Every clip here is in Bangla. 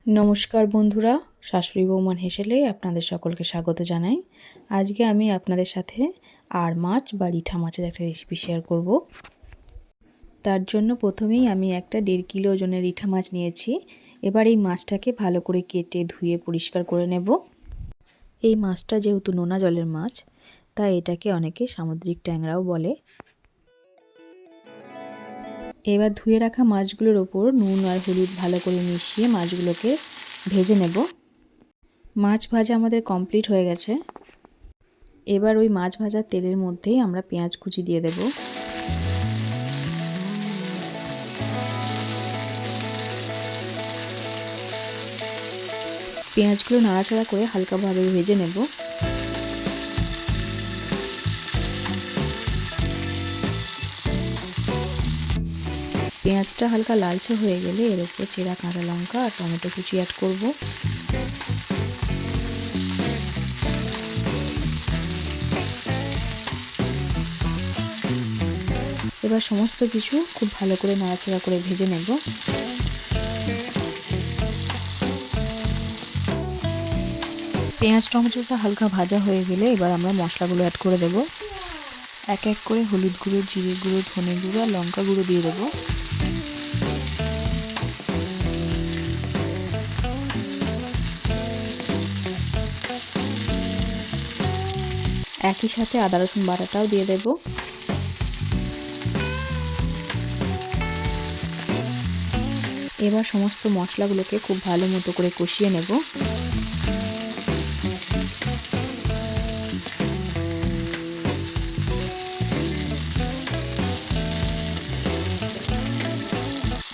নমস্কার বন্ধুরা, শাশুড়ি বৌমার হেসেলে আপনাদের সকলকে স্বাগত জানাই। আজকে আমি আপনাদের সাথে আড় মাছ বা রিঠা মাছের একটা রেসিপি শেয়ার করব। তার জন্য প্রথমেই আমি একটা 1.5 কিলো ওজনের রিঠা মাছ নিয়েছি। এবার এই মাছটাকে ভালো করে কেটে ধুয়ে পরিষ্কার করে নেব। এই মাছটা যেহেতু নোনা জলের মাছ, তাই এটাকে অনেকে সামুদ্রিক ট্যাংরাও বলে। এবার ধুয়ে রাখা মাছগুলোর ওপর নুন আর হলুদ ভালো করে মিশিয়ে মাছগুলোকে ভেজে নেব। মাছ ভাজা আমাদের কমপ্লিট হয়ে গেছে। এবার ওই মাছ ভাজার তেলের মধ্যেই আমরা পেঁয়াজ কুচি দিয়ে দেব। পেঁয়াজগুলো নাড়াচাড়া করে হালকাভাবে ভেজে নেব। পেঁয়াজটা হালকা লালচে হয়ে গেলে এর উপর চেরা কাঁচা লঙ্কা আর টমেটো কুচি অ্যাড করব। এবার সমস্ত কিছু খুব ভালো করে নাড়াচাড়া করে ভেজে নেব। পেঁয়াজ টমেটোটা হালকা ভাজা হয়ে গেলে এবার আমরা মশলাগুলো অ্যাড করে দেব। এক এক করে হলুদ গুঁড়ো, জিরে গুঁড়ো, ধনে গুঁড়ো আর লঙ্কা গুঁড়ো দিয়ে দেবো। একই সাথে আদা রসুন বাটাটাও দিয়ে দেব। এবার সমস্ত মশলাগুলোকে খুব ভালো মতো করে কষিয়ে নেব।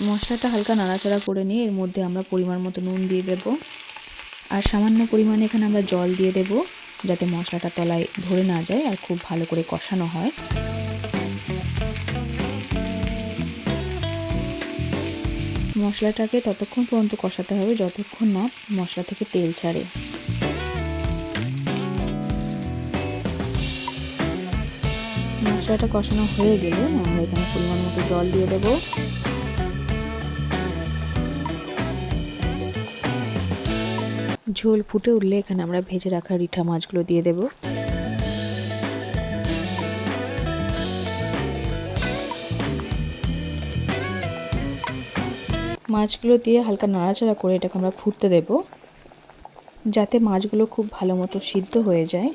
মশলাটা হালকা নাড়াচাড়া করে নিয়ে এর মধ্যে আমরা পরিমাণ মতো নুন দিয়ে দেব আর সামান্য পরিমাণে এখানে আমরা জল দিয়ে দেব, যাতে মশলাটা তলায় ধরে না যায় আর খুব ভালো করে কষানো হয়। মশলাটাকে ততক্ষণ পর্যন্ত কষাতে হবে যতক্ষণ না মশলা থেকে তেল ছাড়ে। মশলাটা কষানো হয়ে গেলে আমরা এখানে পরিমাণ মতো জল দিয়ে দেব। ঝোল ফুটে উঠলে এখানে আমরা ভেজে রাখা রিঠা মাছগুলো দিয়ে দেব। মাছগুলো দিয়ে হালকা নাড়াচাড়া করে এটাকে আমরা ফুটতে দেব, যাতে মাছগুলো খুব ভালো মতো সিদ্ধ হয়ে যায়,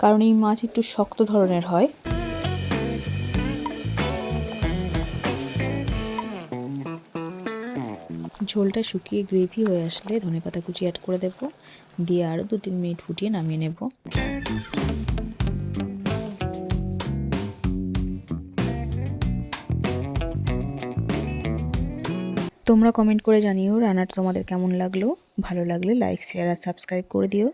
কারণ এই মাছ একটু শক্ত ধরনের হয়। ঝোলটা শুকিয়ে গ্রেভি হয়ে আসলে ধনেপাতা কুচি অ্যাড করে দেব, দিয়ে আরও 2-3 মিনিট ফুটিয়ে নামিয়ে নেব। তোমরা কমেন্ট করে জানিও রান্নাটা তোমাদের কেমন লাগলো। ভালো লাগলে লাইক, শেয়ার আর সাবস্ক্রাইব করে দিও।